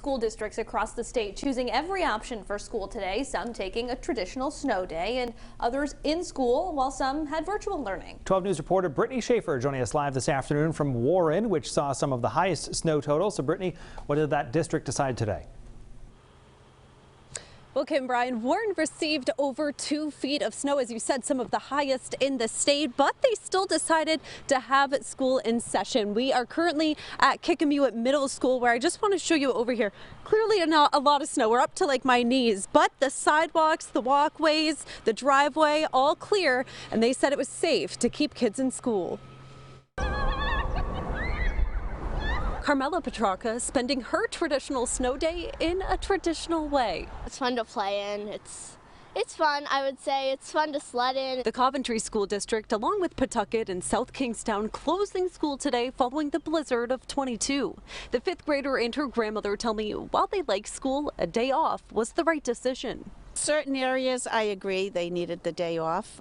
School districts across the state choosing every option for school today, some taking a traditional snow day and others in school, while some had virtual learning. 12 News reporter Brittany Schaefer joining us live this afternoon from Warren, which saw some of the highest snow totals. So Brittany, what did that district decide today? Well, Kim, Brian, Warren received over 2 feet of snow, as you said, some of the highest in the state, but they still decided to have school in session. We are currently at Kickamuit Middle School, where I just want to show you over here. Clearly not a lot of snow. We're up to like my knees, but the sidewalks, the walkways, the driveway, all clear, and they said it was safe to keep kids in school. Carmela Petrarca spending her traditional snow day in a traditional way. It's fun to play in. It's fun, I would say. It's fun to sled in. The Coventry School District, along with Pawtucket and South Kingstown, closing school today following the blizzard of 22. The 5th grader and her grandmother tell me while they like school, a day off was the right decision. Certain areas, I agree, they needed the day off.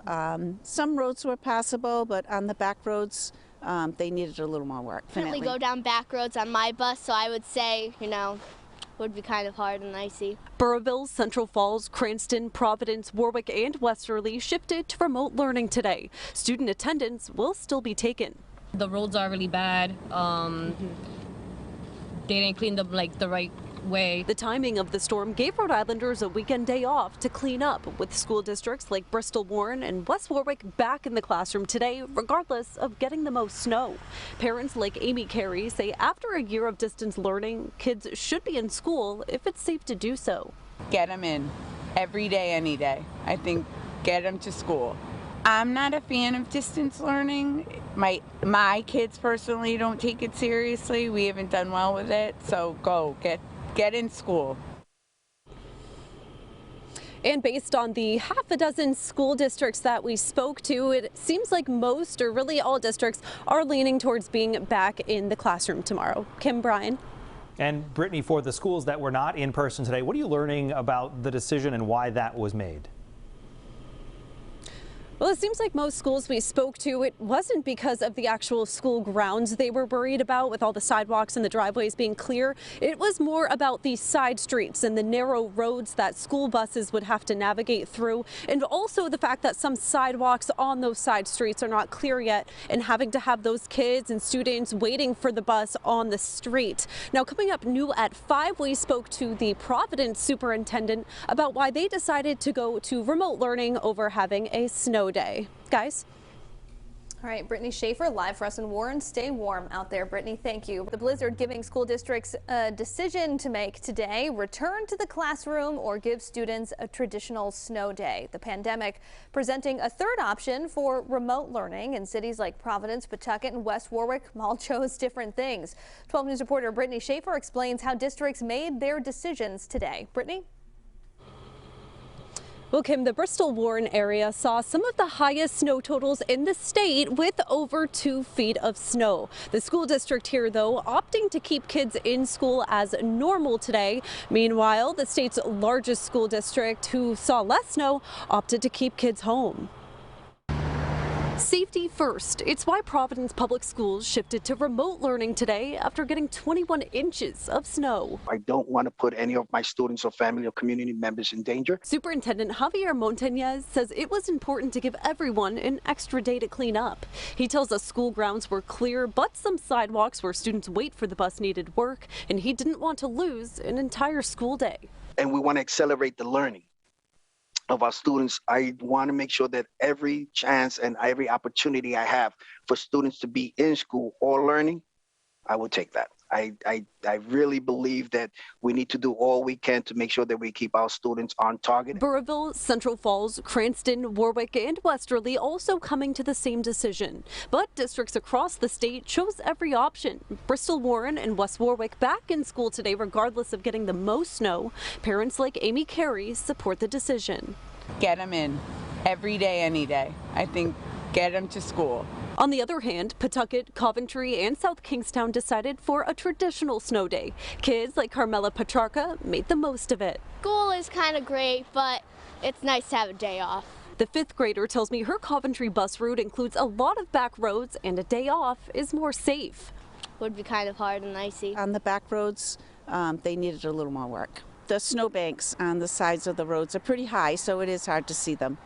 Some roads were passable, but on the back roads, they needed a little more work. Definitely go down back roads on my bus, so I would say, would be kind of hard and icy. Burrillville, Central Falls, Cranston, Providence, Warwick, and Westerly shifted to remote learning today. Student attendance will still be taken. The roads are really bad. They didn't clean them like the right way. The timing of the storm gave Rhode Islanders a weekend day off to clean up, with school districts like Bristol, Warren, and West Warwick back in the classroom today, regardless of getting the most snow. Parents like Amy Carey say after a year of distance learning, kids should be in school if it's safe to do so. Get them in every day, any day. I think get them to school. I'm not a fan of distance learning. My kids personally don't take it seriously. We haven't done well with it, so go get in school. And based on the half a dozen school districts that we spoke to, it seems like most, or really all districts, are leaning towards being back in the classroom tomorrow. Kim, Brian. And Brittany, for the schools that were not in person today, what are you learning about the decision and why that was made? Well, it seems like most schools we spoke to, it wasn't because of the actual school grounds they were worried about, with all the sidewalks and the driveways being clear. It was more about the side streets and the narrow roads that school buses would have to navigate through, and also the fact that some sidewalks on those side streets are not clear yet, and having to have those kids and students waiting for the bus on the street. Now, coming up new at 5, we spoke to the Providence superintendent about why they decided to go to remote learning over having a snow day. Guys. All right, Brittany Schaefer live for us in Warren. Stay warm out there, Brittany. Thank you. The blizzard giving school districts a decision to make today: return to the classroom or give students a traditional snow day. The pandemic presenting a third option for remote learning, in cities like Providence, Pawtucket, and West Warwick all chose different things. 12 News reporter Brittany Schaefer explains how districts made their decisions today. Brittany? Well, Kim, the Bristol-Warren area saw some of the highest snow totals in the state, with over 2 feet of snow. The school district here, though, opting to keep kids in school as normal today. Meanwhile, the state's largest school district, who saw less snow, opted to keep kids home. Safety first. It's why Providence Public Schools shifted to remote learning today after getting 21 inches of snow. I don't want to put any of my students or family or community members in danger. Superintendent Javier Montañez says it was important to give everyone an extra day to clean up. He tells us school grounds were clear, but some sidewalks where students wait for the bus needed work, and he didn't want to lose an entire school day. And we want to accelerate the learning of our students. I want to make sure that every chance and every opportunity I have for students to be in school or learning, I will take that. I really believe that we need to do all we can to make sure that we keep our students on target. Burrillville, Central Falls, Cranston, Warwick, and Westerly also coming to the same decision. But districts across the state chose every option. Bristol, Warren, and West Warwick back in school today, regardless of getting the most snow. Parents like Amy Carey support the decision. Get them in every day, any day. I think get them to school. On the other hand, Pawtucket, Coventry, and South Kingstown decided for a traditional snow day. Kids like Carmela Petrarca made the most of it. School is kind of great, but it's nice to have a day off. The 5th grader tells me her Coventry bus route includes a lot of back roads, and a day off is more safe. Would be kind of hard and icy. On the back roads, they needed a little more work. The snowbanks on the sides of the roads are pretty high, so it is hard to see them.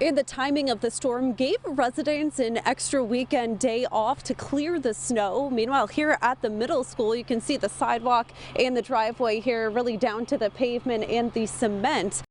And the timing of the storm gave residents an extra weekend day off to clear the snow. Meanwhile, here at the middle school, you can see the sidewalk and the driveway here really down to the pavement and the cement.